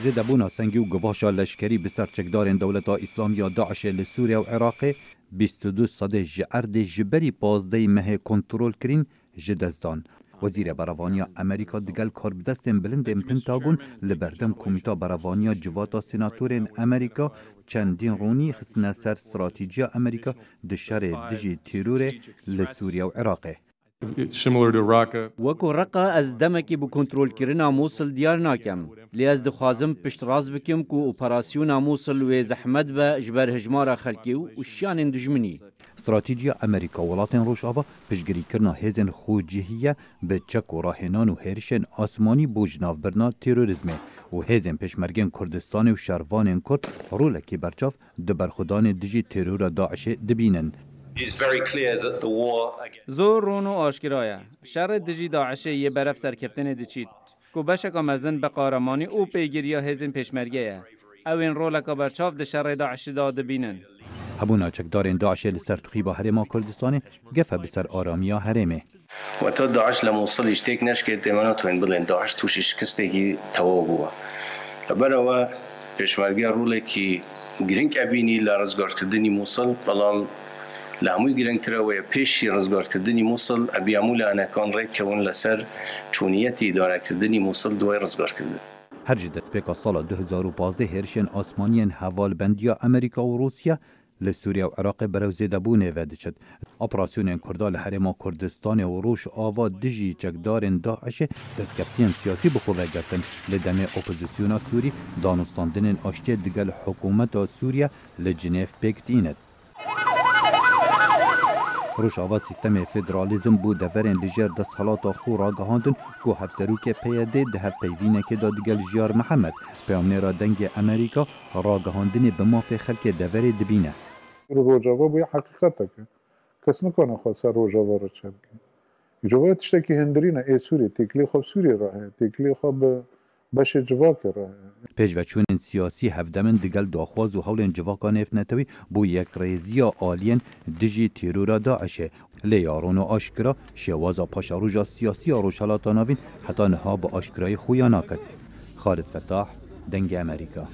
زیده بونا سنگی و گواشا لشکری بسر چکدارین دولتا اسلامی داعش لسوریه و عراق 22 صده جعرد جبری 15 مه کنترول کرین جدزدان. وزیر براوانیا امریکا دگل کار بدستن بلندن پنتاگون لبردم کمیتا براوانیا جواتا سناتورین امریکا چندین رونی خسنا سر استراتیجیا امریکا دشار دجی تیرور لسوریا و عراقه. وکو رقا از دمکی بو کنترول کرنا موصل دیار ناکم لی از دخوازم پشت راز بکم کو اپراسیونا موصل و زحمت با جبر هجمارا خلکی و شیان دجمنی. استراتیجیا امریکا ولاتن روشاوا پشگری کرنا هزن خوجهیه به چک و راهنان و هرشن آسمانی بوجناف برنا تیروریزمه و هزن پشمرگن کردستان و شروان کرد رولکی برچاف دبرخودان دجی تیرور داعش دبینن. زور رونو آشکرایا شر دجی داعشه یه برف سرکفتن دچید کو بشکا مزن به قارمانی او پیگیریا هزن پشمرگه اوین رولکا برچاف ده شر داعش داده بینن. هبونا چکدارین داعش لسر تخیبا هرما کردستان گفه بسر آرامیا هرمه. و تا داعش لموصل اشتیک نشکه دیماناتوین بلین داعش توش اشکسته کی تواگوه. برای پشمرگه روله کی گرینگ ابینی لرزگار کردنی موصل فلان لعموی گرینگ تراوی پیشی رزگار کردنی موصل ابیامول آنکان ری کون لسر چونیتی داره کردنی موصل دوی رزگار کرده. هر جدت پیکا سال 2015 هرشن آسمانیان حوال بندیا امریکا و روسیا لسوریا و عراق بروزیده بونه ودچد. اپراسیون کردال حرما کردستان و روش آوا دجی چکدارن داعش دستکفتین سیاسی بخواه گرتن لدم اپوزیسیونا سوری دانستاندن آشتی دگل حکومت سوریا لجنیف بکتیند. روش آوا سیستم فدرالیزم بود دورن لجر دست حالات خو را گهاندن که هفسروک پیاده ده هف پیوینه که دادگل جیار محمد پیامنه را دنگ امریکا را گهاندن به مافی خلک دور دبینه. روجاوا باید حقیقت که کس نکنه خواهد سر روجاوا را چند کنه. جواب تشتکی هندرینه ای سوری تکلی خواب سوری راه تکلی خواب باش جواک راه. پیشوچون سیاسی هفدمن دگل داخواز و حول جواکان افنتوی بو یک ریزیا آلین دجی تیرورا داعشه لیارون و آشکرا شوازا پاشاروجا سیاسی آروشالاتاناوین حتی نها با آشکرای خویا ناکد. خالد فتاح دنگ امریکا.